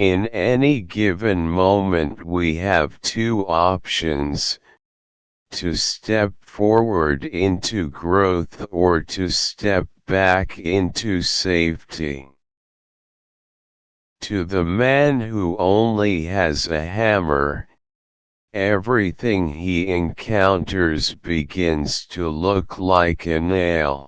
In any given moment we have two options: to step forward into growth or to step back into safety. To the man who only has a hammer, everything he encounters begins to look like a nail.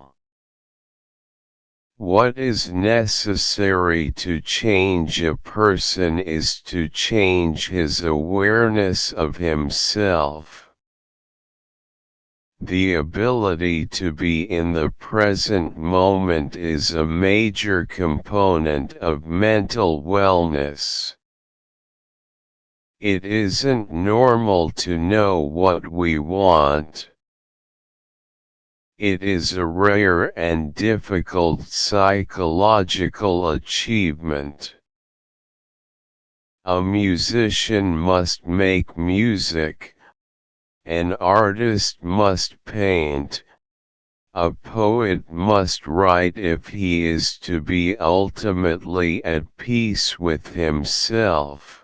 What is necessary to change a person is to change his awareness of himself. The ability to be in the present moment is a major component of mental wellness. It isn't normal to know what we want. It is a rare and difficult psychological achievement. A musician must make music. An artist must paint. A poet must write if he is to be ultimately at peace with himself.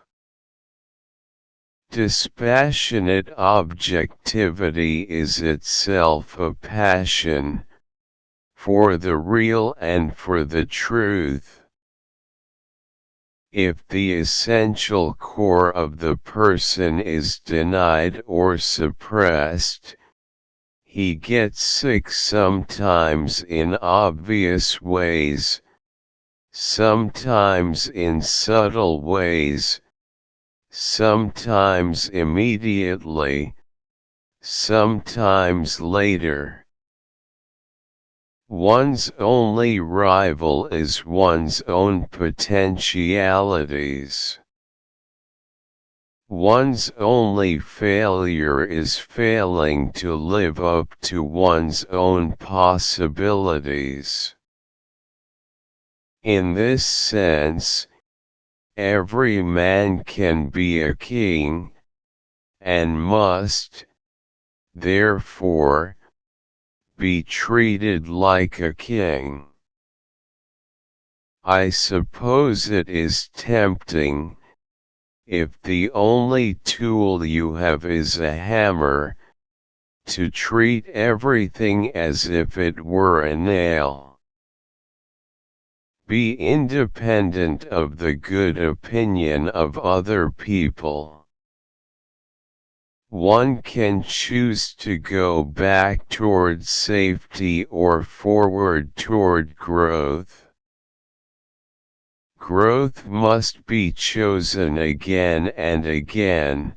Dispassionate objectivity is itself a passion, for the real and for the truth. If the essential core of the person is denied or suppressed, he gets sick sometimes in obvious ways, sometimes in subtle ways, sometimes immediately, sometimes later. One's only rival is one's own potentialities. One's only failure is failing to live up to one's own possibilities. In this sense, every man can be a king, and must, therefore, be treated like a king. I suppose it is tempting, if the only tool you have is a hammer, to treat everything as if it were a nail. Be independent of the good opinion of other people. One can choose to go back toward safety or forward toward growth. Growth must be chosen again and again.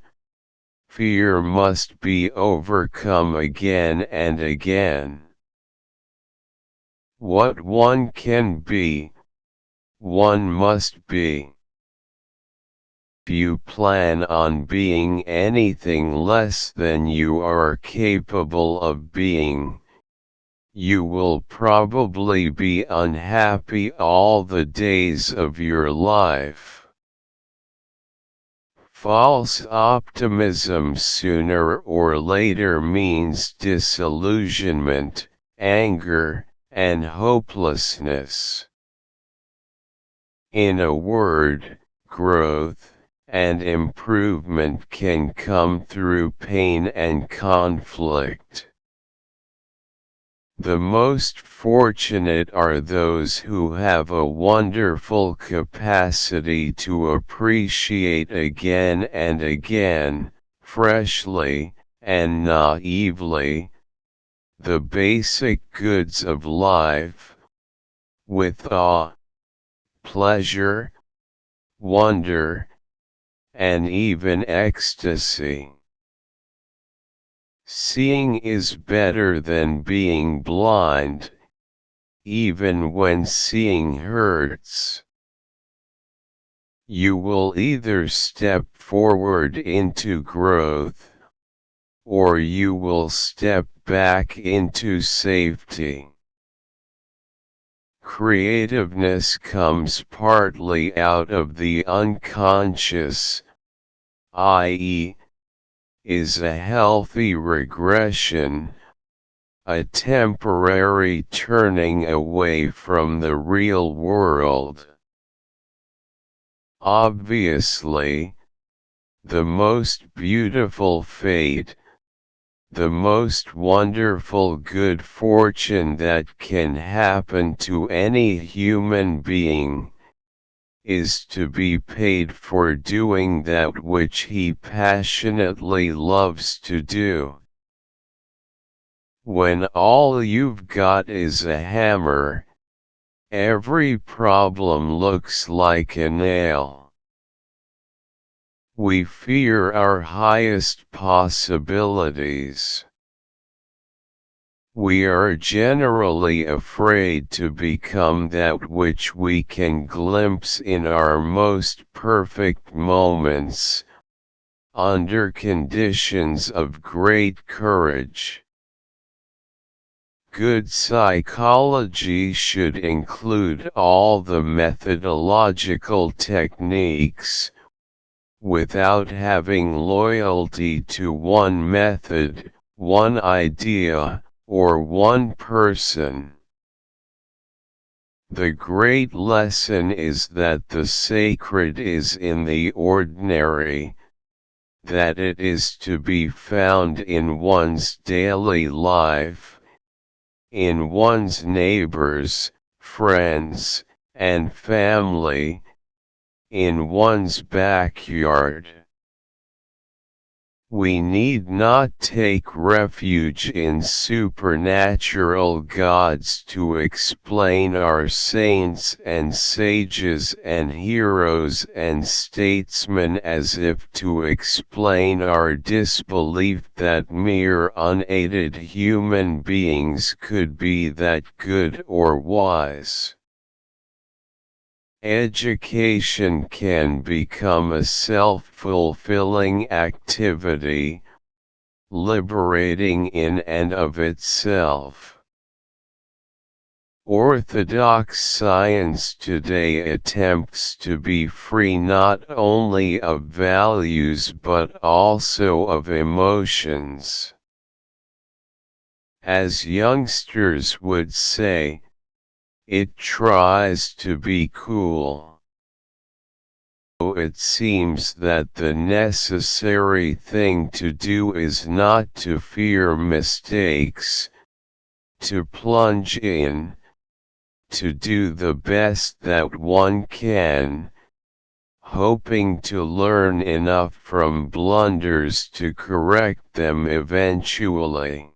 Fear must be overcome again and again. What one can be, one must be. If you plan on being anything less than you are capable of being, you will probably be unhappy all the days of your life. False optimism sooner or later means disillusionment, anger, and hopelessness. In a word, growth and improvement can come through pain and conflict. The most fortunate are those who have a wonderful capacity to appreciate again and again, freshly and naively, the basic goods of life, with awe, pleasure, wonder, and even ecstasy. Seeing is better than being blind, even when seeing hurts. You will either step forward into growth, or you will step back into safety. Creativeness comes partly out of the unconscious, i.e., is a healthy regression, a temporary turning away from the real world. Obviously, the most beautiful fate, the most wonderful good fortune that can happen to any human being, is to be paid for doing that which he passionately loves to do. When all you've got is a hammer, every problem looks like a nail. We fear our highest possibilities. We are generally afraid to become that which we can glimpse in our most perfect moments, under conditions of great courage. Good psychology should include all the methodological techniques, without having loyalty to one method, one idea, or one person. The great lesson is that the sacred is in the ordinary, that it is to be found in one's daily life, in one's neighbors, friends, and family, in one's backyard. We need not take refuge in supernatural gods to explain our saints and sages and heroes and statesmen, as if to explain our disbelief that mere unaided human beings could be that good or wise. Education can become a self-fulfilling activity, liberating in and of itself. Orthodox science today attempts to be free not only of values but also of emotions. As youngsters would say, it tries to be cool. It seems that the necessary thing to do is not to fear mistakes, to plunge in, to do the best that one can, hoping to learn enough from blunders to correct them eventually.